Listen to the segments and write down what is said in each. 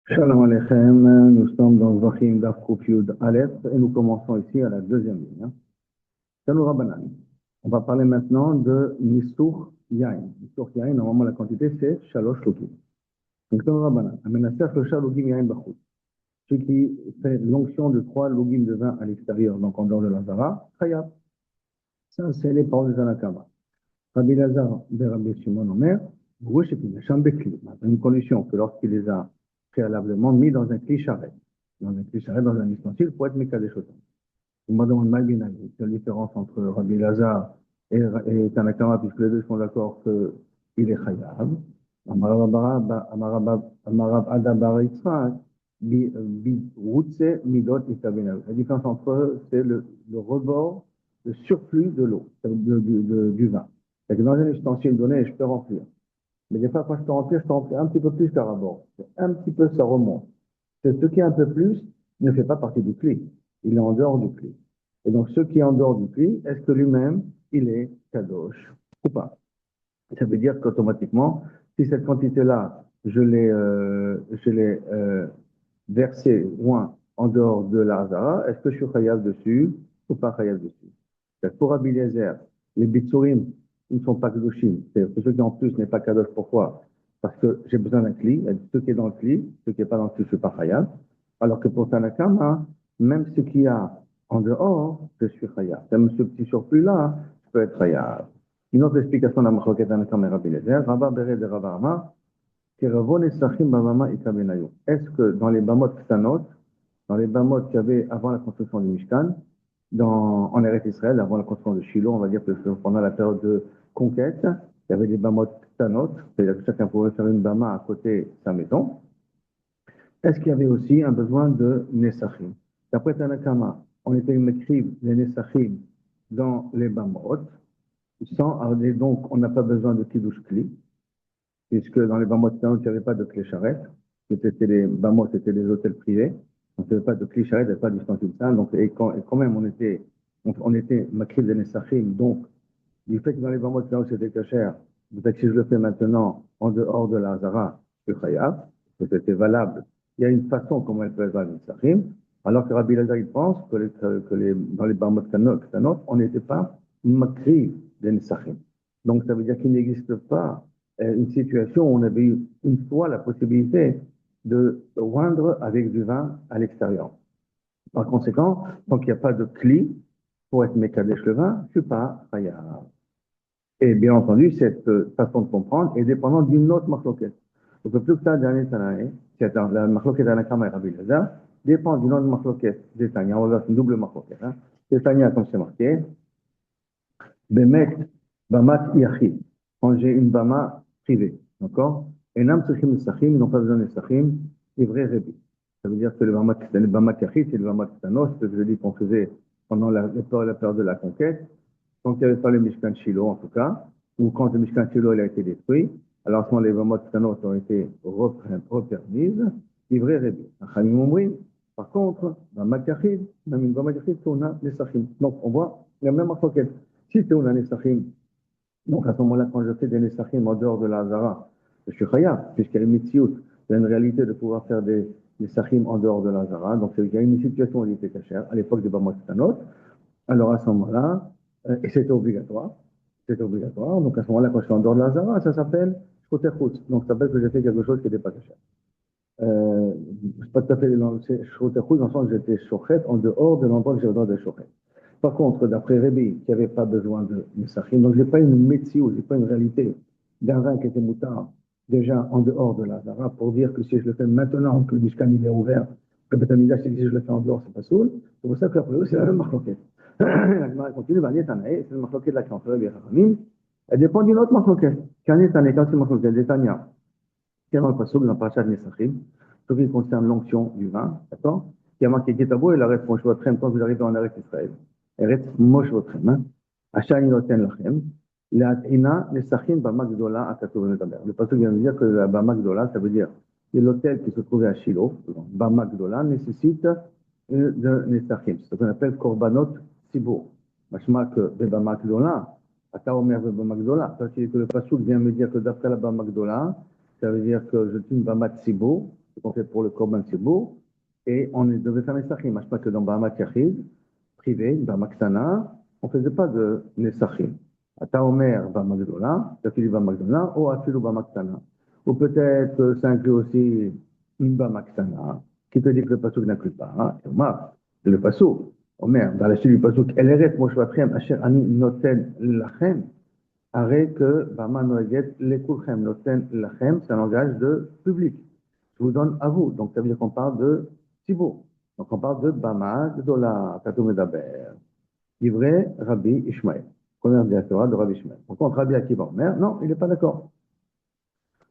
Shalom Aleichem, nous sommes dans Zvachim Daf Kuf Yud Aleph et nous commençons ici à la deuxième ligne. Shalom Rabbanan. On va parler maintenant de Nisur Yain. Nisur Yain, normalement la quantité c'est Shalosh Logim. Donc Shalom Rabbanan. Amenaser le Shalogim Yain Bachut. Ce qui fait l'onction de 3 logim de vin à l'extérieur, donc en dehors de l'Azara, Chayab. Ça c'est les paroles de Zanakama. Rabbi Lazar de Rabbi Shimon Omer, Gouche et Pinacham Bekli. Une condition que lorsqu'il les a préalablement mis dans un cli charret, dans un ustensile pour être Mekadesh Otam. On m'a demandé Malbinaï, quelle différence entre Rabbi Lazar et Tanakama, puisque les deux sont d'accord qu'il est Chayav. Amarab Adabar Yitzhak, Routse Midot Itabenav. La différence entre eux, c'est le rebord, le surplus de l'eau, du vin. C'est que dans un ustensile donné, je peux remplir. Mais des fois, quand je peux remplir un petit peu plus qu'à rabord. Un petit peu, ça remonte. C'est ce qui est un peu plus ne fait pas partie du cli. Il est en dehors du cli. Et donc, ce qui est en dehors du cli, est-ce que lui-même, il est kadosh ou pas? Ça veut dire qu'automatiquement, si cette quantité-là, je l'ai versée loin en dehors de l'Azara, est-ce que je suis chayav dessus ou pas chayav dessus? Pour Rabbi Eliezer, les bitsurim, ils ne sont pas kadoshim. C'est-à-dire que ce qui en plus n'est pas kadosh. Pourquoi? Parce que j'ai besoin d'un cli. Ce qui est dans le cli, ce qui n'est pas dans le cli, je ne suis pas chayav. Alors que pour Tanakama, même ce qu'il y a en dehors, je suis chayav. Même ce petit surplus-là, je peux être chayav. Une autre explication de la Machloket Tanakama et Rabbi Eliezer, Rabba Bered et Rabba Amar, Keravon Esachim Bamama Ikabenayu. Est-ce que dans les Bamot Ktanot, dans les Bamot qu'il y avait avant la construction du Mishkan, en Eretz Israël, avant la construction de Shiloh, on va dire que pendant la période de conquête, il y avait des Bamot Ktanot, c'est-à-dire que chacun pouvait faire une Bama à côté de sa maison. Est-ce qu'il y avait aussi un besoin de Nesachim? D'après Tanakama, on était écrire les Nesachim dans les Bamot, donc on n'a pas besoin de Kiddush Kli, puisque dans les Bamot Ktanot, il n'y avait pas de clé charrette. C'était les Bamot, c'était des hôtels privés. Donc, il n'y avait pas de clé charrette, il n'y avait pas d'ustensile sain. Donc, et quand même, on était makrib de Nesachim. Donc, du fait que dans les Bamot Ktanot, c'était kasher, peut-être que si je le fais maintenant en dehors de la Zara, je suis chayav, que c'était valable. Il y a une façon comment elle peut être valable Nesachim. Alors que Rabbi Lazar, il pense dans les Bamot Ktanot, on n'était pas makrib de Nesachim. Donc, ça veut dire qu'il n'existe pas une situation où on avait eu une fois la possibilité de oindre avec du vin à l'extérieur. Par conséquent, tant qu'il n'y a pas de cli pour être Mekadesh le vin, je ne suis pas chayav. Et bien entendu, cette façon de comprendre est dépendante d'une autre marloquette. Donc, le plus que ça, dernier Tanaï, c'est la marloquette d'Anakama et Rabbi Lazar, dépend d'une autre marloquette des Tanya. On va voir, c'est une double marloquette. C'est Tanya, comme c'est marqué, Bemet, Bamat Yachid. Quand j'ai une Bama privée, d'accord? Et Nam Tsechim Sachim, ils n'ont pas besoin de Sachim, et vrai Rébi. Ça veut dire que le Bamat Yachid, c'est le Bamat Tanos, ce que je dis qu'on faisait pendant la période de la conquête. Quand il n'y avait pas le Mishkan Shiloh, en tout cas, ou quand le Mishkan Shiloh il a été détruit, alors à ce moment les Bamot Tanot ont été repermises, livré Rébi. Par contre, dans Makachid, même une Bamakachid, on a les Sachim. Donc on voit la même enquête. Si c'est on a les Sachim, donc à ce moment-là, quand je fais des Nesachim en dehors de la Hazara, je suis Chayav, puisqu'il y a une Mitziut, il y a une réalité de pouvoir faire des Sachim en dehors de la Hazara. Donc il y a une situation où il était cachère, à l'époque des Bamot Tanot. Alors à ce moment-là, et c'était obligatoire. C'était obligatoire. Donc à ce moment-là, quand je suis en dehors de la Zara, ça s'appelle Shroterhout. Donc ça s'appelle que j'ai fait quelque chose qui n'était pas caché. C'est pas tout à fait Shroterhout dans le sens que j'étais Shochet en dehors de l'endroit que j'ai le droit de Shochet. Par contre, d'après Rébi, qui n'avait pas besoin de Messachim, donc j'ai pas une métier, j'ai pas une réalité d'un vin qui était moutard déjà en dehors de la Zara pour dire que si je le fais maintenant, que le Mishkan il est ouvert, que Betamidah, si je le fais en dehors, c'est pas soul. C'est pour ça qu'après eux, c'est la même marquette. La Gemara continue, c'est le marloquet de la Khan, elle dépend d'une autre marloquet. Quand c'est une marloquet de Tanya, qui est dans le passage dans Parashat Nesachim, ce qui concerne l'onction du vin, d'accord? Qui a marqué Ketabo et la reste Moshe Votrem quand vous arrivez en Eretz Israël. Eretz Moshe Votrem, Hachani Noten Lachem, L'Atina Nesachim Bama Gdola Akatov Netaber. Le passage vient de dire que la Bama Gdola, ça veut dire que l'hôtel qui se trouvait à Shiloh, Bama Gdola, nécessite de Nesachim. C'est ce qu'on appelle Korbanot Sibour. Machma que Beba Gdola, Ata Omer Beba Gdola. Ça, c'est que le Passouk vient me dire que d'après la Bama Gdola, ça veut dire que je tue une Bama Sibour. ce qu'on fait pour le Korban Tzibur, et on devait faire Nesachim. Je pas que dans Bahamat Yachid, privé, Bahamat Ktana, on ne faisait pas de Nesachim. Ata Omer Bahamat Gdola, Tafili Bahamat Gdola, ou Afilu Bahamat Ktana. Ou peut-être ça inclut aussi une Bahamat Ktana, qui te dit que le Pasuk n'inclut pas. Hein? Et Omar, c'est le Pasuk. Omer, dans la suite du Pasuk, Eleret Moshe Vatrem, Asher Ani Noten Lachem, arrête que Bama Noeget Lekulchem, Noten Lachem, c'est un langage de public. Je vous donne à vous. Donc, ça veut dire qu'on parle de Tzibour. Donc, on parle de Bama, de Dola, Tatou Medaber. Livré Rabbi Ishmael. Première directoire de Rabbi Ishmael. Par contre, Rabbi Akiva Omer, non, il n'est pas d'accord.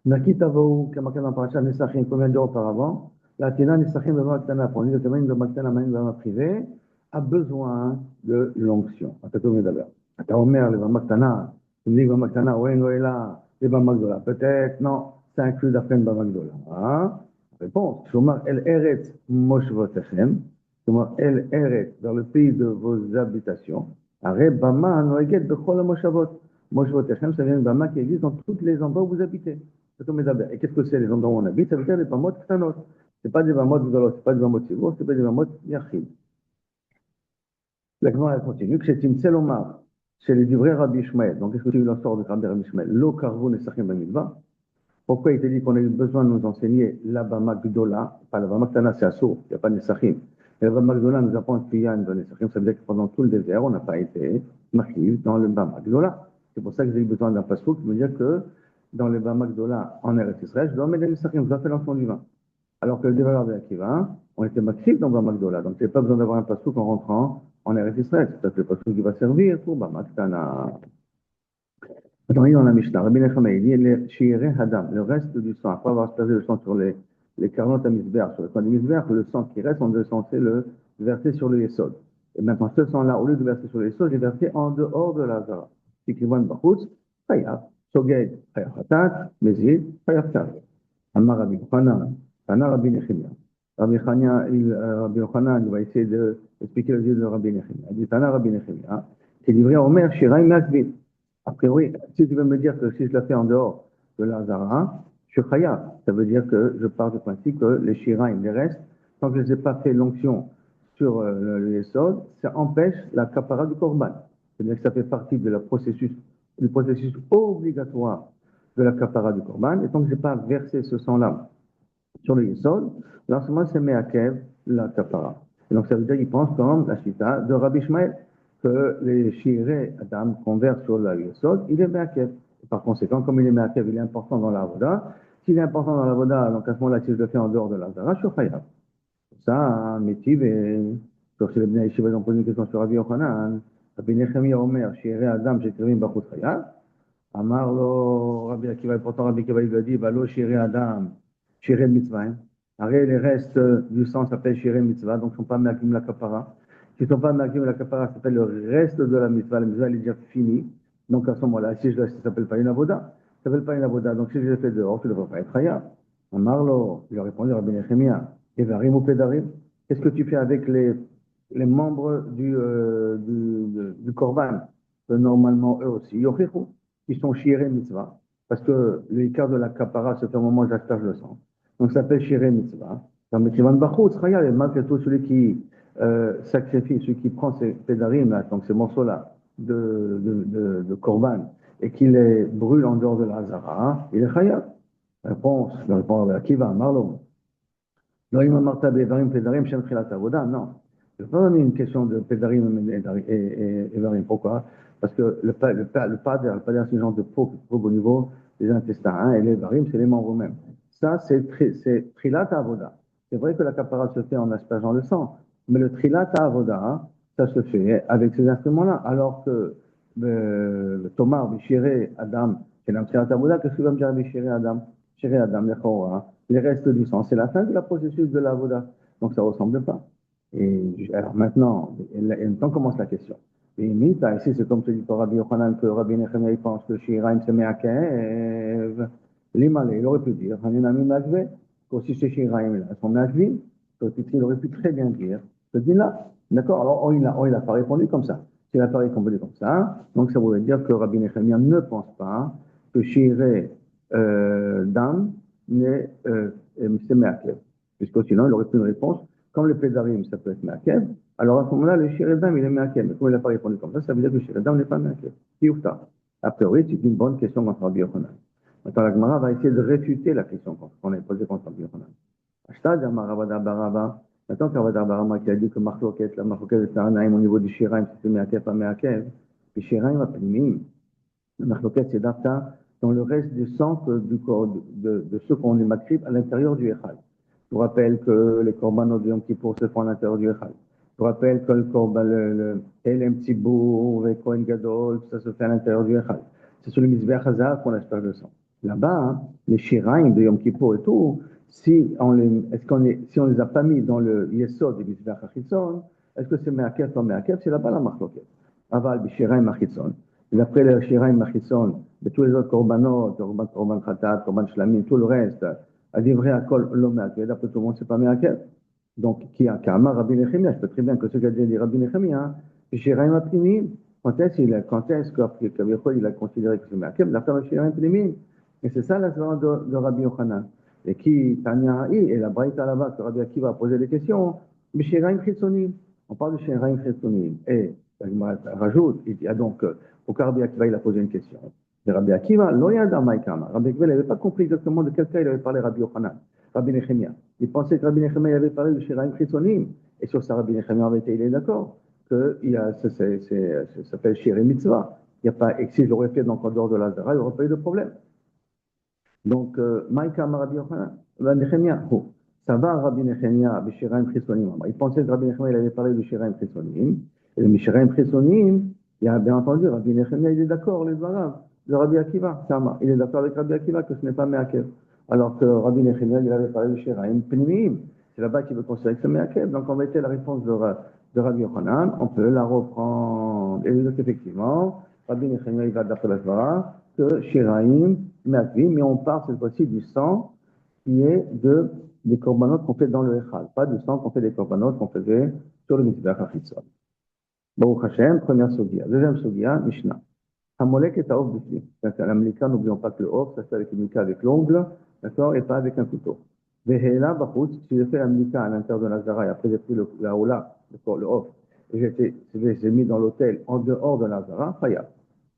Naki Tavou, Kamakan en Paracha, Nesachim, combien d'heures auparavant, la Tina Nesachim, Bama Ktana, pour dire que même Bama Ktana, même Bama privé, a besoin de l'onction. Tatou Medaber. Ata Omer, le Bama Ktana, tu me dis que Bama Ktana, ouais, Noëlla, les Bama Gdola. Peut-être, non, ça inclut d'après Bama Gdola. Hein? Réponse. Shomar El Eret Moshvotechem. Shomar El Eret, vers le pays de vos habitations. Arre Bama Noeget Bechol Moshavot. Moshvotechem, ça vient de Bama qui existe dans tous les endroits où vous habitez. Et qu'est-ce que c'est les endroits où on habite? Ça veut dire les Bamot Ktanot. C'est pas des Bamot Gdolot, c'est pas des Bamot Tzibur, c'est pas des Bamot Yachid. La Gemara continue que c'est une Selomar. C'est les livrets Rabbi Ishmael. Donc, qu'est-ce que tu en sors de Rabbi Ishmael? Lo Karvou Nesachim Bamidva. Pourquoi il te dit qu'on a eu besoin de nous enseigner la Bama Gdola, pas la Bama Ktana, c'est Assour, il n'y a pas de Nesachim. Et la Bama Gdola nous apprend qu'il y a une Nesachim, ça veut dire que pendant tout le désert, on n'a pas été machiv dans le Bama Gdola. C'est pour ça que j'ai eu besoin d'un passouk qui veut dire que dans le Bama Gdola, en Eretz Israël, je dois mettre des Nesachim, je dois faire l'enfant du vin. Alors que le dévaleur de Akiva, on était machiv dans Bama Gdola, donc il n'y a pas besoin d'avoir un passouk en rentrant en Eretz Israël. C'est le passouk qui va servir pour Bama Ktana. Attends, dans la Mishnah, Rabbi Nechama, il dit le Shireh Hadam, le reste du sang, après avoir aspergé le sang sur les carottes à Misber, sur le coin de Misber, le sang qui reste, on est censé le verser sur le Yesod. Et maintenant, ce sang-là, au lieu de verser sur le Yesod, il est versé en dehors de la Zara. Tikrivan Bachutz, Chayav, Soged, Chayav Hatat, Mezid, Chayav Tav. Amar Rabbi Yochanan, Tana Rabbi Nechemia. Rabbi Yochanan, il va essayer d'expliquer le dieu de Rabbi Nechemia. Il dit Tana Rabbi Nechemia, qui est livré à Omer, Shiraim Makvit. A priori, si tu veux me dire que si je la fais en dehors de la Zara, je suis chayav. Ça veut dire que je pars du principe que les shiraim, les restes, tant que je n'ai pas fait l'onction sur le Yesod, ça empêche la kapara du korban. C'est-à-dire que ça fait partie de du processus obligatoire de la kapara du korban. Et tant que je n'ai pas versé ce sang-là sur le Yesod, lancement c'est meakev la kapara. Et donc ça veut dire qu'il pense comme la chita de Rabbi Ishmael, que les shiré Adam qu'on verse sur la Yesod, il est meakev. Par conséquent, comme il est meakev, il est important dans la voda. S'il est important dans la voda, donc à ce moment-là, si je le fais en dehors de la zara, je suis chayav. Ça, un métier, donc si le Bnei Yeshiva ont posé une question sur Rabbi Yochanan, Rabbi Nechemia Omer, shiré Adam, j'ai écrit Bachut chayav. Amar lo Rabbi Akiva, pourtant Rabbi Akiva il lui a dit, lo shiré Adam, shiré mitzvah. Arrête, les restes du sang s'appellent shiré mitzvah, donc ils ne sont pas meakim la kapara. S'ils ne sont pas meakim la kapara, ça s'appelle le reste de la mitzvah. La mitzvah elle est déjà finie. Donc à ce moment-là, si je ça ne s'appelle pas une avoda. Ça ne s'appelle pas une avoda. Donc si je le fais dehors, tu ne devrais pas être chayav. Amar lo, il a répondu Rabbi Nechemia, Evarim ou Pedarim. Qu'est-ce que tu fais avec les membres du korban? Normalement, eux aussi, yochichu, qui sont shiré mitzvah, parce que l'écart de la kapara se fait au moment où j'asperge le sang. Donc ça s'appelle shiré mitzvah. Dans Mitzvah Bachutz, regarde, malgré tout, celui qui sacrifie, celui qui prend ces pédarim, là, donc ces morceaux-là de korban, et qui les brûle en dehors de la Hazara, il est chayav. Réponse, la réponse à qui va, Marlon. Non, il m'a marqué Bévarim, Pédarim, Shem Chilat Avoda, non. Je ne vais pas donner une question de Pédarim et Bévarim. Pourquoi? Parce que le pader, c'est un genre de peau au niveau des intestins, hein, et les Bévarim, c'est les membres eux-mêmes. Ça, c'est Trilat Avoda. C'est vrai que la capara se fait en aspergeant le sang, mais le Trilat Avoda, ça se fait avec ces instruments-là. Alors que le Tomar, Bichiré, Adam, c'est un Trilat Avoda, qu'est-ce que va me dire Bichiré, Adam? Bichiré, Adam, les restes du sang, c'est la fin de la processus de la voda. Donc ça ne ressemble pas. Et alors maintenant, commence la question. Et Mita, ici, c'est comme tu dis pour Rabbi Yochanan que Rabbi Nechemia il pense que Shiraim se met à Kev. L'Imalé, il aurait pu dire, Hanenami Magvé, qu'aussi ces Shiraim là sont Magvim, il aurait pu très bien dire, ce dit-là. D'accord? Alors, il n'a pas répondu comme ça. S'il n'a pas répondu comme ça, donc ça voudrait dire que Rabbi Nechemia ne pense pas que Shiré Dam n'est c'est Meakev. Puisque sinon, il aurait pris une réponse. Comme le Pédarim, ça peut être Meakev, alors à ce moment-là, le Shiredam, il est Meakev. Mais comme il n'a pas répondu comme ça veut dire que le Shiredam n'est pas Meakev. Pioufta. A priori, c'est une bonne question contre Rabbi Yochanan. Maintenant, la Gemara va essayer de réfuter la question qu'on a posée contre Rabbi Yochanan. Ashtad, Amarabada Baraba. Maintenant, Kavada Barama qui a dit que la Marloquet de Saranaïm au niveau du Shiraim, c'est Meakev, pas Meakev. Puis Shiraim a primim. La Marloquet, c'est d'Afta dans le reste du centre du corps, de ceux qu'on est makrib à l'intérieur du Echal. Je vous rappelle que les korbanot de Yom Kippour se font à l'intérieur du Echal. Je vous rappelle que le korban, le Elem Tzibour, le Kohen Gadol, ça se fait à l'intérieur du Echal. C'est sur le Mizbeach Hazar qu'on asperge le sang. Là-bas, hein, les Shiraim de Yom Kippour et tout, si on les a pas mis dans le Yesod du Mizbeach Achitzon, est-ce que c'est Meakev ou Meakev? C'est là-bas la Marloquet. Aval, Bishiraim Achitzon. Et après le Shiraim Machitson, de tous les autres korbanot, korban khatat, korban shlamim, tout le reste, à dire vrai à kol l'omeakev, d'après tout le monde, c'est pas meakev. Donc, qui a kama Rabbi Nechemia, je peux très bien que ce qu'a dit Rabbi Nechemia, Shiraim aprimim, quand est-ce qu'Abichol il a considéré que c'est meakev, l'affaire de Shiraim aprimim. Et c'est ça la histoire de Rabbi Yochanan. Et qui, Tanya Ha'i, et la Braïta là-bas, que Rabbi Akiva a posé des questions, mais Shiraim Chitsonim. On parle de Shiraim Chitsonim. Et, il rajoute, il dit, donc, pourquoi Rabbi Akiva il a posé une question? Et Rabbi Akiva, loyada maïkama. Rabbi Akiva n'avait pas compris exactement de quel cas il avait parlé Rabbi Yochanan, Rabbi Nechemia. Il pensait que Rabbi Nechemia avait parlé de Shiraim Chitsonim. Et sur ça, Rabbi Nechemia avait été, il est d'accord, que ça s'appelle Shirim Mitzvah. Il n'y a pas, et si je l'aurais fait donc en dehors de l'Azara, il n'y aurait pas eu de problème. Donc, maïkama Rabbi Yochanan, Rabbi Nechemia, ça va Rabbi Nechemia, Bishiraim Chitsonim. Il pensait que Rabbi Nechemia il avait parlé de Shiraim Chitsonim. Et le Shiraim Chitsonim, il y a bien entendu, Rabbi Nechemia, il est d'accord, les Arabes, de Rabbi Akiva, il est d'accord avec Rabbi Akiva que ce n'est pas Meakev. Alors que Rabbi Nechemia, il avait parlé de Shiraim Pnimim. C'est là-bas qu'il veut considérer que c'est Meakev. Donc, on mettait la réponse de Rabbi Yochanan, on peut la reprendre. Et donc, effectivement, Rabbi Nechemia, il va d'après la Torah, que Shiraim, Meakev, mais on part cette fois-ci du sang qui est des korbanot qu'on fait dans le Echal, pas du sang qu'on fait des korbanot qu'on faisait sur le Mizbeach HaChitzon. Baruch Hashem, première sogia. Deuxième sogia, Mishnah. Hamolek et Taof Biflim. La Mlika, n'oublions pas que le Off, ça se fait avec une Mlika avec l'ongle, d'accord, et pas avec un couteau. Vehela Bachut, si j'ai fait la Mlika à l'intérieur de Nazara, et après j'ai pris la Ola, le Off, et j'ai mis dans l'hôtel en dehors de Nazara, Chaya.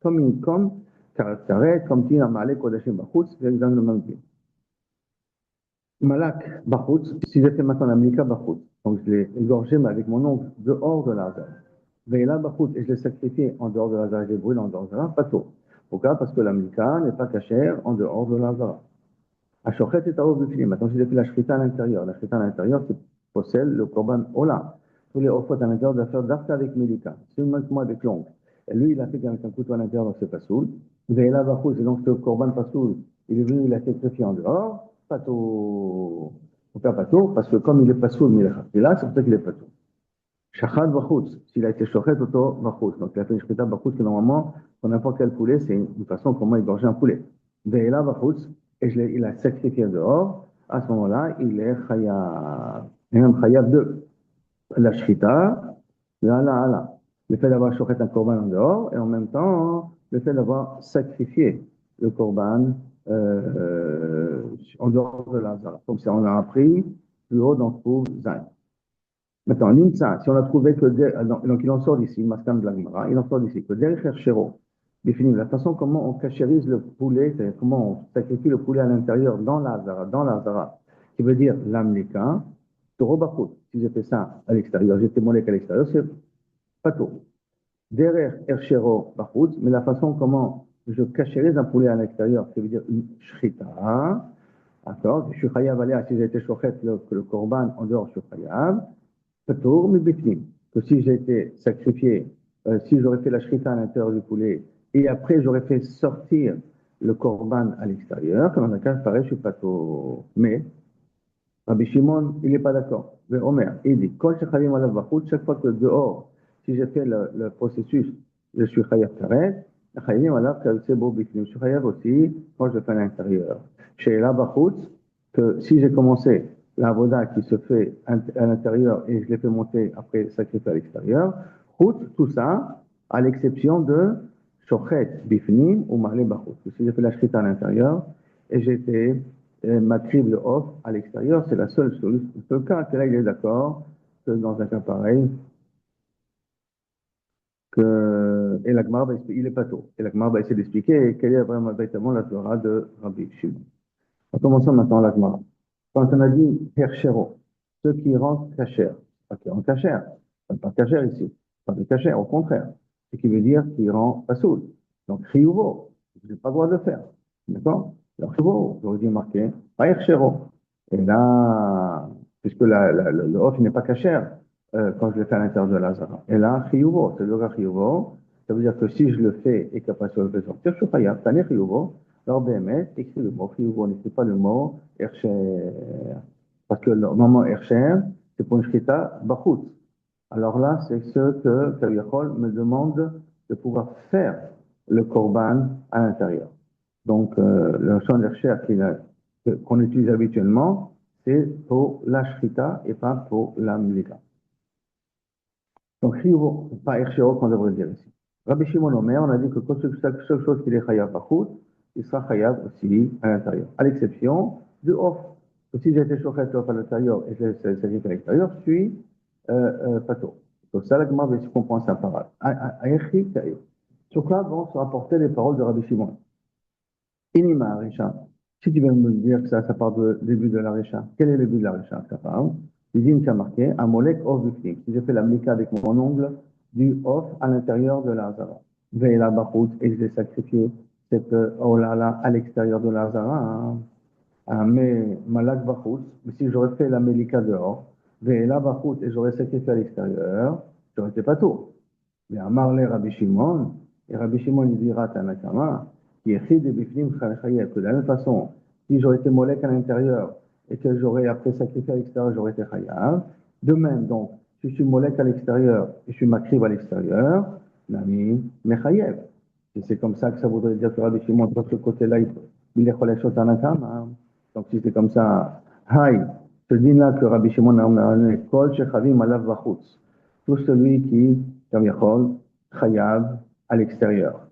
Comme Karet, comme Tina Malek Kodashim Bachut, c'est exactement le même dire. Malak Bachut, si j'ai fait maintenant la Mlika Bachut, donc je l'ai égorgé, mais avec mon ongle, dehors de Nazara. Veila Bachut, et je l'ai sacrifié en dehors de la Zara, j'ai brûlé en dehors de la Zara, pas tôt. Pourquoi? Parce que la Mlika n'est pas cachère en dehors de la Zara. Ashochet et Taof Biflim. Maintenant, j'ai fait la Shrita à l'intérieur. La Shrita à l'intérieur, c'est possède le Korban Ola. Tous les offres à l'intérieur doivent faire d'arta avec Mlika. C'est uniquement avec l'ongle. Et lui, il a fait avec un couteau à l'intérieur, donc c'est pas soul. Veila Bachut, et donc ce Korban pas soul, il est venu, il a sacrifié en dehors, pas tôt. On fait pas tôt, parce que comme il est pas soul, mais il est là, c'est pour ça qu'il est pas tôt. Shachad Bachutz, s'il a été shochet, auto Bachutz. Donc il a fait une shkita Bachutz que normalement, pour n'importe quel poulet, c'est une façon comment égorger un poulet. Ve'ela Bachutz, et il a sacrifié dehors, à ce moment-là, il est chayav. Et même chayav de la shkita, là. Le fait d'avoir shochet un korban en dehors, et en même temps, le fait d'avoir sacrifié le korban en dehors de la zara. Donc ça, on a appris plus haut dans le Zayn. Maintenant, l'INSA, si on a trouvé que, donc il en sort d'ici, Maskan de la Gemara, il en sort d'ici, que derrière Chéro, définit la façon comment on cachérise le poulet, c'est-à-dire comment on sacrifie le poulet à l'intérieur, dans la Zara, qui veut dire l'Amlika, Toro Bachut. Si j'ai fait ça à l'extérieur, j'étais molek à l'extérieur, c'est pas tout. Derrière Erchero Bachut, mais la façon comment je cachérise un poulet à l'extérieur, ça veut dire une shrita, d'accord, je suis chayav alea, si j'ai été chochet le korban en dehors, je suis chayav, Patour, mais bifnim. Que si j'ai été sacrifié, si j'aurais fait la shrita à l'intérieur du poulet, et après j'aurais fait sortir le korban à l'extérieur, comme dans un cas pareil, je suis patour. Mais, Rabbi Shimon, il n'est pas d'accord. Mais Omer, il dit, quand je chayav alav bachut, chaque fois que dehors, si j'ai fait le processus, je suis chayav karet, chayav alav kalsebo bifnim. Je suis chayav aussi quand je le fais à l'intérieur. Chez la bachut, que si j'ai commencé la voda qui se fait à l'intérieur et je l'ai fait monter après sacrifier à l'extérieur, tout ça, à l'exception de shochet bifnim ou marlé bachut. Si j'ai fait la shrita à l'intérieur et j'ai été macrib le off à l'extérieur, c'est la seule solution. Le seul cas que là, il est d'accord que dans un cas pareil, et la Gemara il est pas tôt. Et la Gemara va essayer d'expliquer quelle est vraiment véritablement la Torah de Rabbi Shimon. Commençons maintenant la Gemara. Quand on a dit Hershero, ceux qui rentrent cachère, pas qui rentrent cachère, pas cachère ici, pas de cachère, au contraire, ce qui veut dire qu'il rend pasoul. Donc, Chiyuvo, vous n'avez pas le droit de le faire. D'accord? Alors, Chiyuvo, j'aurais dû marquer, pas Hershero. Et là, puisque le off n'est pas cachère, quand je le fais à l'intérieur de Lazara. Et là, Chiyuvo, c'est le gars Chiyuvo, ça veut dire que si je le fais et qu'après je le fais sortir, je suis Chayab, Tane Chiyuvo. Alors, BMS, écrit le mot Chiyuvo, n'écrit pas le mot Hersher. Parce que le moment Hersher, c'est pour une Shrita Bachut. Alors là, c'est ce que Kaviyachol me demande de pouvoir faire le Korban à l'intérieur. Donc, le champ d'Hersher qu'on utilise habituellement, c'est pour la Shrita et pas pour la Mlika. Donc, Chiyuvo, pas Hershero qu'on devrait dire ici. Rabbi Shimon Omer, on a dit que chaque chose qu'il est Chayav Bachut, il sera Chayav aussi à l'intérieur. À l'exception du off. Si j'ai été chauffé off à l'intérieur et je l'ai servi à l'extérieur, je suis pato. Donc ça, la Gemara va se comprendre sa parole. Sur quoi vont se rapporter les paroles de Rabbi Shimon. Inima Arisha. Si tu veux me dire que ça part du début de la Risha, quel est le but de la Risha? Ça parle. Il dit, il a marqué, un molek off du flim. Si j'ai fait la mlika avec mon ongle du off à l'intérieur de l'Azara. Ve'ela bachut, et je l'ai sacrifié cette olala à l'extérieur de l'Azara. Mais malak bachut, mais si j'aurais fait la mlika dehors, ve'ela bachut, et j'aurais sacrifié à l'extérieur, j'aurais été pas tout. Mais à Marley Rabbi Shimon, et Rabbi Shimon il dira Tanakama, qui écrit des bifnim chayav, que de la même façon, si j'aurais été molek à l'intérieur et que j'aurais après sacrifié à l'extérieur, j'aurais été chayav. De même, donc, si je suis molek à l'extérieur et je suis makrib à l'extérieur, nami mechayev. Et c'est comme ça que ça voudrait dire que Rabbi Shimon, de ce côté-là, il est choleshot Tanakama. Donc si c'est comme ça, Haï, ce dit-là que Rabbi Shimon a donné, Kol shechavim alav vachutz. Tout celui qui, comme Yachol, chayav à l'extérieur,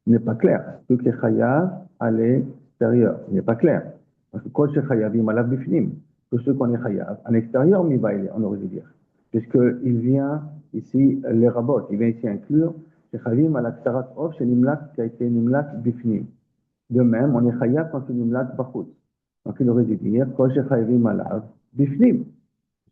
n'est pas clair. Tout qui est chayav à l'extérieur, n'est pas clair. Parce que kol shechayavim alav bifnim, tout ce qu'on est chayav à l'extérieur, on aurait dû dire. Puisqu'il vient ici, les rabots, il vient ici inclure shechavim à l'extarat of, chez nimlak, qui a été nimlak bifnim. De même, on est chayav quand c'est nimlak bachut. Donc il aurait dû dire kol shechayavim alav bifnim.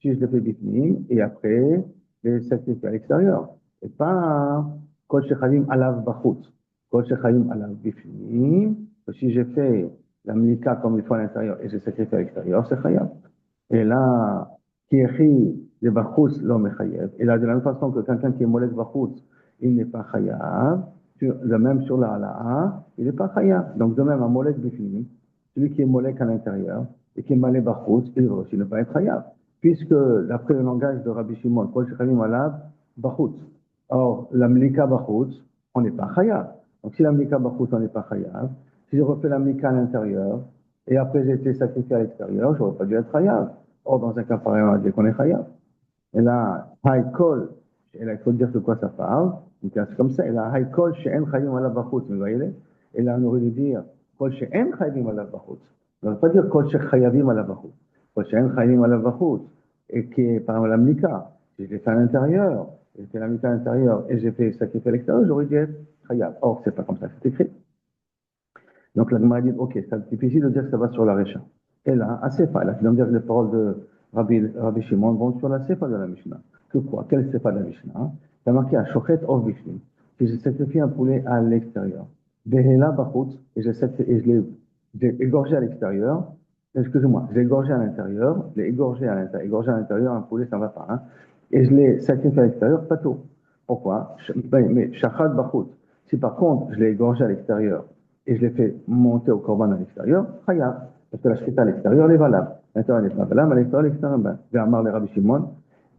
Si je le fais bifnim, et après, je les sacrifie à l'extérieur. Et pas kol shechavim alav bachut. Kol shechavim alav bifnim. Si j'ai fait la mlika comme il faut à l'intérieur et je sacrifie à l'extérieur, c'est chayav. Et là, qui écrit le bachut l'homme est chayav. Et là, de la même façon que quelqu'un qui est molek bachut, il n'est pas chayav. De même sur la hala'a, il n'est pas chayav. Donc de même, un molek bifnim, celui qui est molek à l'intérieur et qui est malé bachut, il va aussi ne pas être chayav. Puisque, d'après le langage de Rabbi Shimon, Kol shechavim alav bachut. Or, la mlika bachut, on n'est pas chayav. Donc, si la mlika bachut, on n'est pas chayav, si je refais la mlika à l'intérieur, et après j'ai été sacrifié à l'extérieur, j'aurais pas dû être chayav. Or, dans un cas pareil, on va dire qu'on est chayav. Et là, haïkol, et là, il faut dire de quoi ça parle. Donc, c'est comme ça. Et là, haïkol, she'en chayim alav bachut. Vous voyez? Et là, on aurait dû dire, kol she'en chayim alav bachut. On ne va pas dire kol she'chayavim alav bachut. Kol she'en chayim alav bachut. Et qui est, par exemple, la mlika. Si j'ai fait à l'intérieur, j'ai fait la mlika à l'intérieur, et j'ai fait sacrifier à l'extérieur, j'aurais dû être chayav. Or, c'est pas comme ça que c'est écrit. Donc, la Gemara dit, ok, c'est difficile de dire que ça va sur la Récha. Et là, à Sefa, là, qui vient dire que les paroles de Rabbi Shimon vont sur la Sefa de la Mishnah. Que quoi? Quelle Sefa de la Mishnah? Il y a marqué à Shochet of Bishlim, que j'ai sacrifié un poulet à l'extérieur. Behela Bachut, et je l'ai égorgé à l'extérieur. Excusez-moi, je l'ai égorgé à l'intérieur, je l'ai égorgé à l'intérieur. Égorgé à l'intérieur, un poulet, ça ne va pas. Hein? Et je l'ai sacrifié à l'extérieur, pas tout. Pourquoi? Mais Shachat Bachut. Si par contre, je l'ai égorgé à l'extérieur, et je l'ai fait monter au korban à l'extérieur, chayav. Parce que la shrita à l'extérieur, elle est valable. À l'intérieur, elle n'est pas valable, à l'extérieur, l'extérieur, ben, Ve'amar le Rabbi Shimon.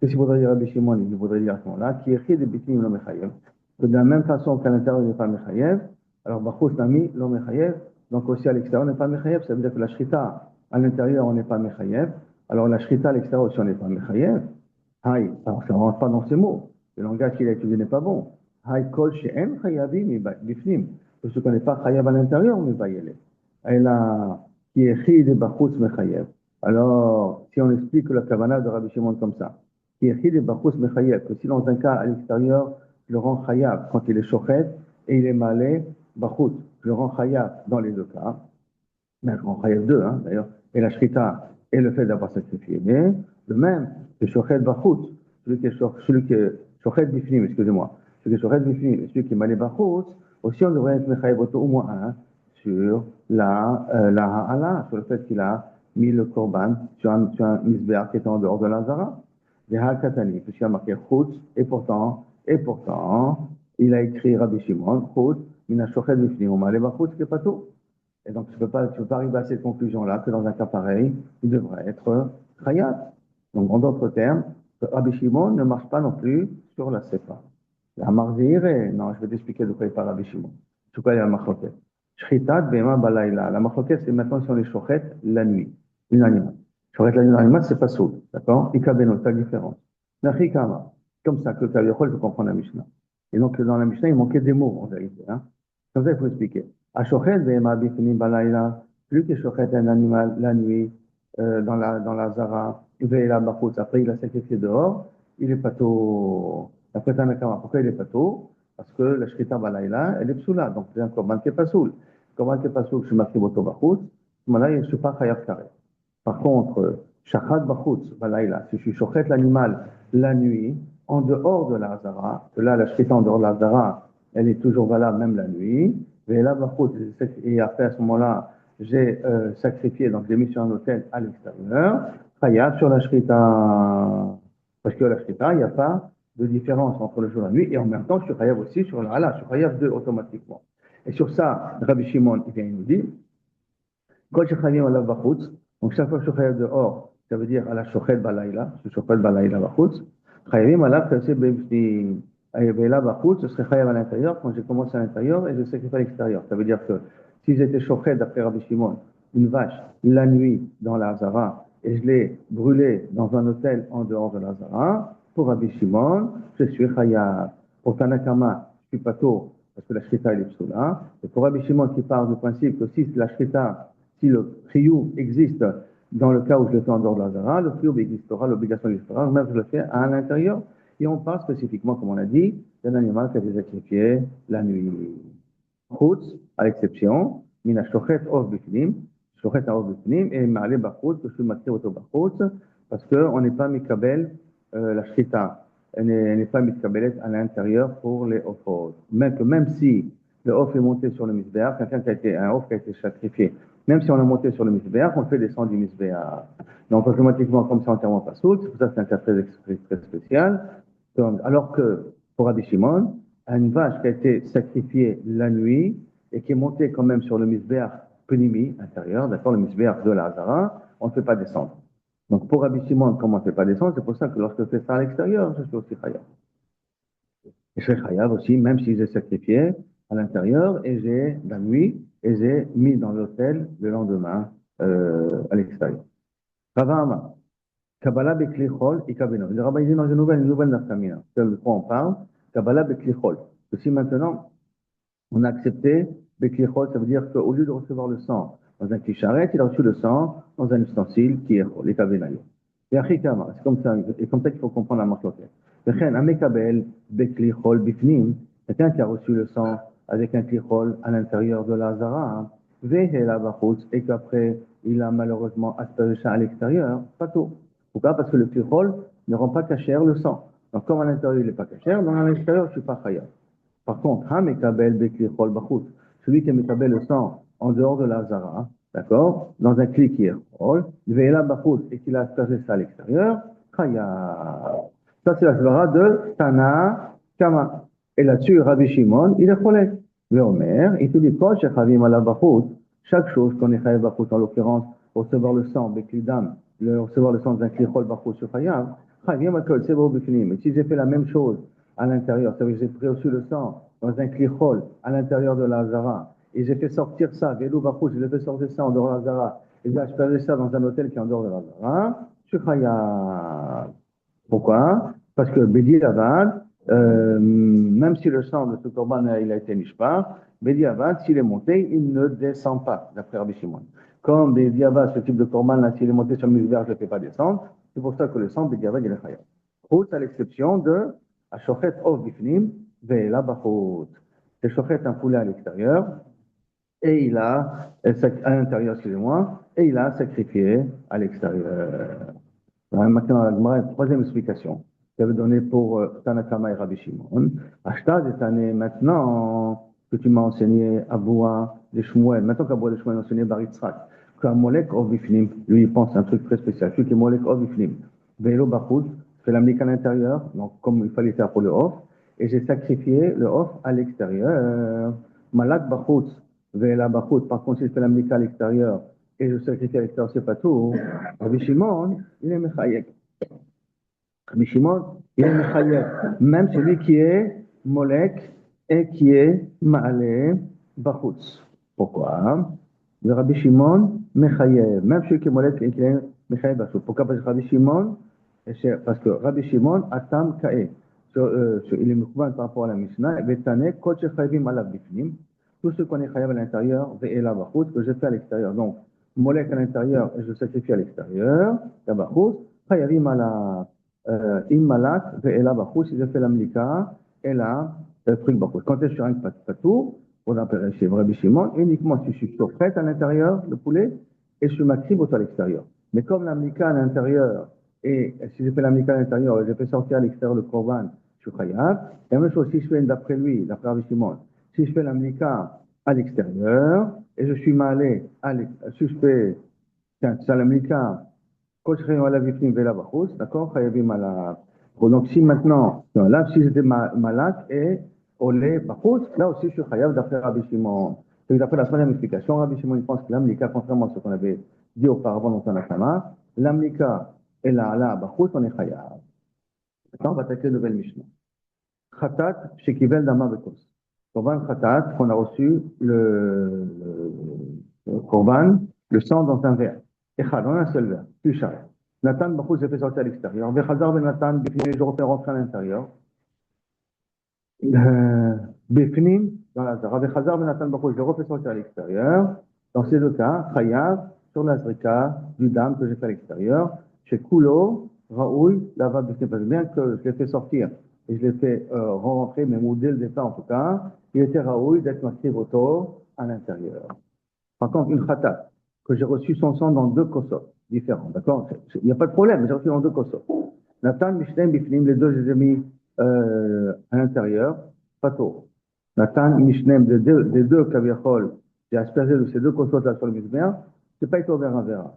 Qu'est-ce qu'il voudrait dire Rabbi Shimon? Il voudrait dire à ce moment-là, qui écrit des bitim lo mechayev. Que de la même façon qu'à l'intérieur, il n'est pas mechayev, alors bachus nami lo mechayev, donc aussi à l'extérieur, on n'est pas mechayev. Ça veut dire que la shrita à l'intérieur, on n'est pas mechayev. Alors la shrita à l'extérieur aussi, on n'est pas mechayev. Aïe, alors ça ne rentre pas dans ces mots. Le langage qu'il a utilisé n'est pas bon. Aïe, kol she'en chayavim bifnim. Parce qu'on n'est pas chayav à l'intérieur, mais va y aller. Et là, qui est Chid Bachutz Mechayev. Alors, si on explique la Kavana de Rabbi Shimon comme ça, qui est Chid Bachutz Mechayev, que si dans un cas à l'extérieur, je le rends Chayav quand il est Shochet et il est Malé Bachutz, je le rends Chayav dans les deux cas, mais je rends Chayav deux, hein, d'ailleurs, et la Shrita et le fait d'avoir sacrifié. Mais le même, le Shochet Bachutz, celui qui est Shochet Bifnim, excusez-moi, celui qui est Shochet Bifnim et celui qui est Malé Bachutz, aussi on devrait être Mechayev au moins un sur la ha'ala, sur le fait qu'il a mis le korban sur un misbéach qui était en dehors de la zara. Les ha'katani, puisqu'il a marqué chutz, et pourtant, il a écrit Rabbi Shimon, chutz, mina shochet bifnim, on m'a allé voir chutz, qui est pas tout. Et donc, tu peux pas arriver à cette conclusion-là, que dans un cas pareil, il devrait être chayat. Donc, en d'autres termes, Rabbi Shimon ne marche pas non plus sur la sepa. La marzir, non, je vais t'expliquer de quoi il parle Rabbi Shimon. C'est quoi la machloket? Shritat bema balayla. La machloket, c'est maintenant si on est shochet la nuit, une animal. Shochet la nuit, un animal, c'est pas soul, d'accord? Ikabeno, c'est la différence. Nachikama, comme ça que le Kaviyachol peut comprendre la Mishnah. Et donc, dans la Mishnah, il manquait des mots, en vérité, hein. Comme ça, il faut expliquer. Ashochet bema bifni balayla, celui qui est shochet un animal la nuit, dans la zara, ve'ela bachutz, après il a sacrifié dehors, il est pato. Après Tanakama, pourquoi il est pato? Parce que la Shrita Balayla, elle est psoula, donc c'est un korban qui est pas soul. Korban qui est pas soul, je suis marqué Boto Bachutz, là, je ne suis pas Chayav Karet. Par contre, Shachat Bachutz Balayla, si je suis shochet l'animal la nuit, en dehors de la Hazara, que là, la Shrita en dehors de la Hazara, elle est toujours valable même la nuit, et là, Bachutz, et après à ce moment-là, j'ai sacrifié, donc j'ai mis sur un hôtel à l'extérieur, Chayav sur la Shrita. Parce que la Shrita, il n'y a pas de différence entre le jour et la nuit, et en même temps, je suis Chayav aussi sur la Hala, je suis Chayav 2 automatiquement. Et sur ça, Rabbi Shimon, il nous dit, quand je suis Chayav ala Bachutz, donc chaque fois que je suis Chayav dehors, ça veut dire à la Shochet Balayla, je suis Shochet Balayla Bachutz, Chayavim ala Kase Bemshni, Ayavela Bachutz, ce serait Chayav à l'intérieur, quand j'ai commencé à l'intérieur, et je sacrifie à l'extérieur. Ça veut dire que si j'étais Shochet d'après Rabbi Shimon, une vache, la nuit, dans la Hazara, et je l'ai brûlée dans un hôtel en dehors de la Hazara, pour Rabbi Shimon, je suis Chayav. Pour Tanakama, je suis pas tôt, parce que la Shrita est psoula. Et pour Rabbi Shimon qui part du principe que si la Shrita, si le Chiyuv existe dans le cas où je le fais en dehors de la Zara, le Chiyuv existera, l'obligation existera, même si je le fais à l'intérieur. Et on parle spécifiquement, comme on a dit, d'un animal qui a été sacrifié la nuit. Chutz, à l'exception, mina shochet of bifnim, shochet of bifnim, et ma'ale bachutz, que je suis maté auto bachutz, parce qu'on n'est pas mikabel, la shrita, elle n'est pas mikabelet à l'intérieur pour les offres. Même si le off est monté sur le misbéach, un off qui a été sacrifié, même si on l'a monté sur le misbéach, on le fait descendre du misbéach. Donc automatiquement, comme c'est entièrement pas soul, c'est pour ça que c'est un cas très spécial. Alors que pour Rabbi Shimon, une vache qui a été sacrifiée la nuit et qui est montée quand même sur le misbéach penimi intérieur, d'accord, le misbéach de la Hazara, on ne fait pas descendre. Donc pour Rabbi Shimon, comment on ne fait pas descendre, c'est pour ça que lorsque je fais ça à l'extérieur, je suis aussi chayav. Et je suis chayav aussi, même si j'ai sacrifié à l'intérieur et j'ai la nuit et j'ai mis dans l'hôtel le lendemain à l'extérieur. Ravama. Kabbalah Beklichol et Kabeno. Le rabbin dit dans une nouvelle nafkamina. C'est de quoi on parle. Kabbalah Beklichol. Si maintenant, on a accepté Beklichol, ça veut dire qu'au lieu de recevoir le sang dans un kli-charret, il a reçu le sang dans un ustensile qui est les kabenayo. Et achikama, c'est comme ça qu'il faut comprendre la marque locale. Vechen, amekabel Beklichol Bifnim, quelqu'un qui a reçu le sang avec un klichol à l'intérieur de la zara, vehela bachutz, et qu'après, il a malheureusement aspergé ça à l'extérieur, pas tout. Pourquoi? Parce que le klichol ne rend pas cachère le sang. Donc, comme à l'intérieur, il n'est pas cachère, donc à l'extérieur, je ne suis pas chayav. Par contre, celui qui métabel le sang en dehors de la zara, d'accord, dans un kli qui est chol, et qu'il a aspergé ça à l'extérieur, chayav. Ça, c'est la svara de Tana Kama. Et là-dessus, Rabbi Shimon, il est cholek. Le Omer, il te dit, quand chavim ala bachut, chaque chose qu'on est chayav bachut, en l'occurrence, recevoir le sang, beklidam, recevoir le sang d'un kli chol bachut sur chayav, chavim akol, c'est beau bifnim. Et si j'ai fait la même chose à l'intérieur, ça veut dire que j'ai reçu le sang dans un kli chol à l'intérieur de la zara, et j'ai fait sortir ça, velou bachut, je l'ai fait sortir ça en dehors de la zara, et j'ai aspergé ça dans un hôtel qui est en dehors de la zara, je suis chayav. Pourquoi? Parce que Bedi Avad, même si le sang de ce korban il a été nishpar, Bedi Avad, s'il est monté, il ne descend pas, d'après Rabbi Shimon. Comme des diabas, ce type de korban, là, s'il est monté sur le misbéach, je ne le fais pas descendre. C'est pour ça que le sang, des diabas, il est chayav. Chut, à l'exception de Ashochet Ov Bifnim, Ve'ela Bachut. C'est Shochet un poulet à l'extérieur, et il a, à l'intérieur, excusez-moi, et il a sacrifié à l'extérieur. Maintenant, la Gemara, une troisième explication. J'avais donné pour Tanakama et Rabbi Shimon. Ashtad est année maintenant que tu m'as enseigné Aboua de Shmuel. Maintenant qu'Aboua de Shmuel a enseigné Baritzrak. Qu'Amolek Ovifnim, lui, il pense à un truc très spécial. Celui qui est Molek Ovifnim. Velo Bachut, fait la à l'intérieur, donc comme il fallait faire pour le off. Et j'ai sacrifié le off à l'extérieur. Malak Bachut, Vela Bachut. Par contre, si je fais la à l'extérieur, et je sacrifie à l'extérieur, c'est pas tout. Rabbi Shimon, il est Mechayek. Rabbi Shimon, il est Mechayek. Même celui qui est Molek et qui est Ma'ale Bachutz. Pourquoi? Le Rabbi Shimon, Mechayek. Même celui qui est Molek et qui est Mechayek Bachutz. Pourquoi? Parce que Rabbi Shimon, Rabbi Shimon, Atam Kae. Il est Mekouvan par rapport à la Mishnah. Vetane, Koche Chayvim Alav Bifnim. Tout ce qu'on est chayav à l'intérieur, ve'ela bachut, que je fais à l'extérieur. Donc, molek à l'intérieur et je sacrifie à l'extérieur, la bachut, chayavim ala immalak, ve'ela bachut, si je fais la mlika, et la truc bachut. Quand est-ce que je suis un patou, on appelle chez Rabbi Shimon, uniquement si je suis prête à l'intérieur, le poulet, et je suis makrib à l'extérieur. Mais comme la mlika à l'intérieur, et si je fais la mlika à l'intérieur, et je fais sortir à l'extérieur le korban, je suis chayav, et la même chose si je fais d'après lui, d'après Rabbi Shimon, si je fais la mlika à l'extérieur, et je suis malé à l'extérieur, si je fais, tiens, c'est la mlika, d'accord, donc si maintenant, là, si j'étais malak et olé bachut, là aussi je suis chayav d'après Rabbi Shimon. Donc d'après la troisième explication, Rabbi Shimon il pense que la mlika, contrairement à ce qu'on avait dit auparavant dans Tanakama, la mlika et la ala bachut, on est chayav. Maintenant, on va attaquer une nouvelle Mishnah. Khatat, shekivel dama bekos. Korban Khatat, qu'on a reçu le Korban, le sang dans un verre. Echad, dans un seul verre, plus cher. Nathan Bachou s'est fait sortir à l'extérieur. Vechazar ben Nathan, Bifnim, je refais rentrer à l'intérieur. Bifnim, dans la Zara. Vechazar ben Nathan Bachou, je le refais sortir à l'extérieur. Dans ces deux cas, Chayav, sur la Zrika, du dame que j'ai fait à l'extérieur. Chez Kulo, Raoul, là-bas, bien que je l'ai fait sortir et je l'ai fait rentrer, mais dès le départ en tout cas, il était Raoul d'être marqué voto à l'intérieur. Par contre, une khatat, que j'ai reçu son sang dans deux kosot différents, d'accord? Il n'y a pas de problème, j'ai reçu dans deux kosot. Nathan, Mishlem, Bifnim, les deux, je les ai mis à l'intérieur, pato. Nathan, Mishlem, des deux kaviachol, j'ai aspergé de ces deux kosot là sur le misber, c'est pas été ouvert un verre.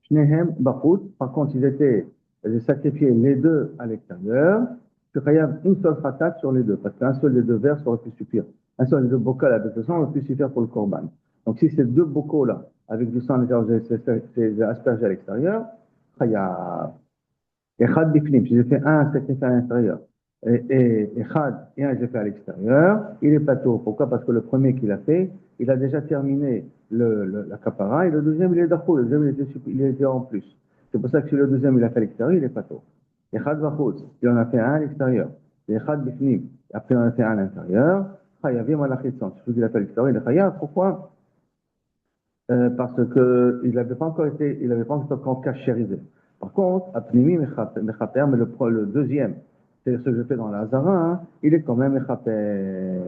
Shnehem, Bachut, par contre, j'ai sacrifié les deux à l'extérieur, je chayav une seule khatat sur les deux, parce qu'un seul des deux verres, ça aurait pu suffire. Un seul des deux bocals avec le sang aurait pu suffire pour le korban. Donc, si ces deux bocaux-là, avec du sang à l'intérieur, c'est aspergé à l'extérieur, chayav. Echad bifnim, si j'ai fait un sacrifice à l'intérieur, et Echad et un j'ai fait à l'extérieur, il est pato. Pourquoi? Parce que le premier qu'il a fait, il a déjà terminé la kapara, et le deuxième, il est d'achou, le deuxième, il était en plus. C'est pour ça que si le deuxième, il a fait à l'extérieur, il est pato. Echad vachut, il en a fait un à l'extérieur. Echad bifnim, après il en a fait un à l'intérieur, chayavim alachitson. Celui qui a fait à l'extérieur, il est chayav. Pourquoi? Parce que il n'avait pas encore cachérisé. Par contre, Apnimi Mechaper, mais le deuxième, c'est ce que je fais dans la Hazara, hein, il est quand même Mechaper.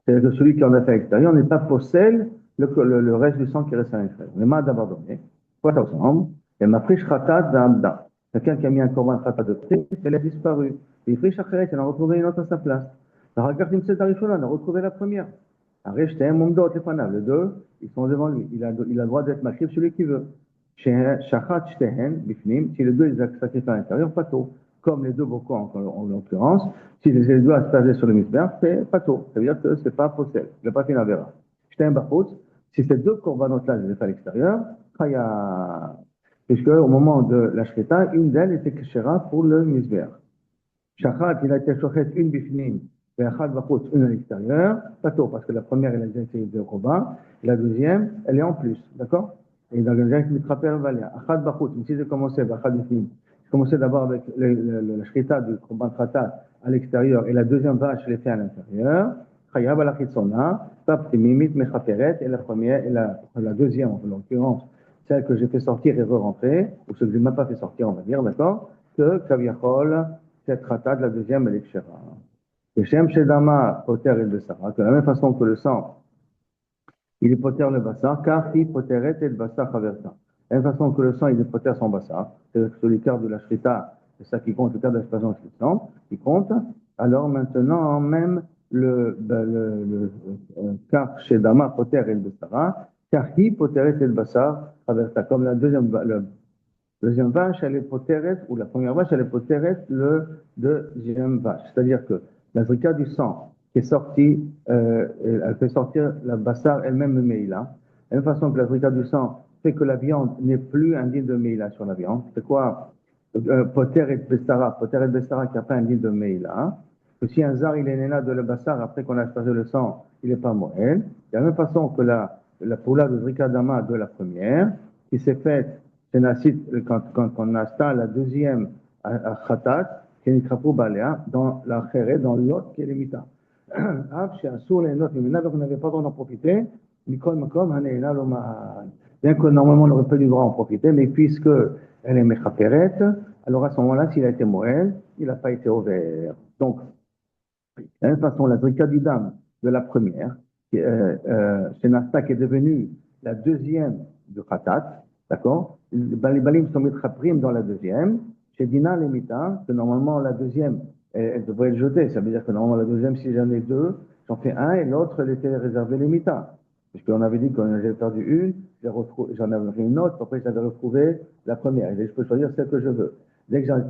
C'est-à-dire que celui qui en a fait à l'extérieur n'est pas possède le reste du sang qui reste à l'intérieur. Mais m'a d'abandonné. Quoi ça ressemble? Et ma friche khatat d'Amda. Quelqu'un qui a mis un korban khatat de prix, elle a disparu. Et friche akheret, elle a retrouvé une autre à sa place. La Hagardim Sedarishona, elle a retrouvé la première. Les deux, ils sont devant lui. Il a le droit d'être makrib celui qui veut. Shachat shtehen bifnim, si les deux ils sacrifient à l'intérieur, pas tôt. Comme les deux bocaux en l'occurrence, si les deux aspergés sur le misber, c'est pas tôt. Ça veut dire que c'est pas possède. Il n'a pas fait la vera. Shtehen bachut, si ces deux corbanotes-là, je les fais à l'extérieur, chaya. Puisque au moment de la shrita, une d'elles était kshera pour le misber. Shachat, il a été shochet une bifnim. Et Achad Bachut, une à l'extérieur, pas tôt, parce que la première, elle a déjà été de Koba, et la deuxième, elle est en plus, d'accord? Et dans le deuxième, il rappelle Valia. Achad Bachut, mais si j'ai commencé, Achad Bifnim, j'ai commencé d'abord avec la shrita du Korban Khatat à l'extérieur, et la deuxième vache, je l'ai fait à l'intérieur, Chayab al Achitsona, Pap Mimit Mechaperet, et la première, et la deuxième, en l'occurrence, celle que j'ai fait sortir et re-rentrer, ou celle que je n'ai même pas fait sortir, on va dire, d'accord, que Kaviachol, cette rata de la deuxième, elle est kshera. Et Shem Shedama, poter et Bessara, de la même façon que le sang, il est poter le bassar, car il poteret et le bassar traversa. De la même façon que le sang, il est poter son bassar, c'est-à-dire que l'écart de la shrita, c'est ça qui compte, le cas de l'expression du sang, qui compte. Alors maintenant, même car chez Dama, poter et le bassara, car il poteret et le bassar traversa. Comme la deuxième vache, elle est poteret, ou la première vache, elle est poteret le deuxième vache. C'est-à-dire que la zrika du sang qui est sortie, elle fait sortir la bassar elle-même le meila. De la même façon que la zrika du sang fait que la viande n'est plus indigne de meila sur la viande. C'est quoi poteret bessara qui n'a pas indigne de meila. Que si un zar il est né là de la bassar après qu'on a aspergé le sang, il n'est pas moël. De la même façon que la poula de zrika dama de la première, qui s'est faite c'est quand on a la deuxième à Khatat, qui est Balea, dans la Khere, dans l'autre qui est le Mita. Donc on n'avait pas le droit d'en profiter, bien que normalement on n'aurait pas eu le droit d'en profiter, mais puisque elle est Mechaperet, alors à ce moment-là, s'il a été Moël, il n'a pas été ouvert. Donc, de la même façon, la Drika du Dam de la première, c'est Nasta qui est devenue la deuxième de Khatat, d'accord? Les Balim sont Mitraprim dans la deuxième. Chez Dina, les Mita, que normalement la deuxième, elle devrait être jetée. Ça veut dire que normalement la deuxième, si j'en ai deux, j'en fais un et l'autre, elle était réservée les Mita. Puisqu'on avait dit qu'on avait perdu une, j'en avais fait une autre, après j'avais retrouvé la première. Et je peux choisir celle que je veux. Dès que j'en ai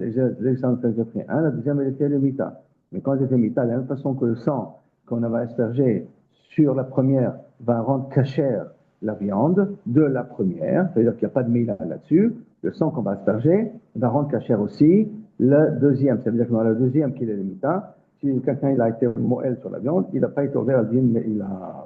pris un, la deuxième, elle était les Mita. Mais quand j'étais Mita, de la même façon que le sang qu'on avait aspergé sur la première va rendre cachère la viande de la première, c'est-à-dire qu'il n'y a pas de mila là-dessus, le sang qu'on va asperger va rendre cachère aussi la deuxième, c'est-à-dire que dans la deuxième qu'il est le mita, si quelqu'un il a été moël sur la viande, il n'a pas été ouvert à dire, mais il a...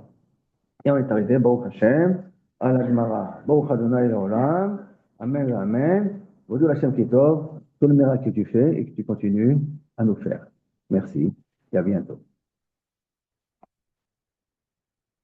Et on est arrivé, Baruch Hashem, à la Gemara, Baruch Adonai Olam, Amen, Amen, Vodou Hashem Kitov, tout le miracle que tu fais et que tu continues à nous faire. Merci et à bientôt.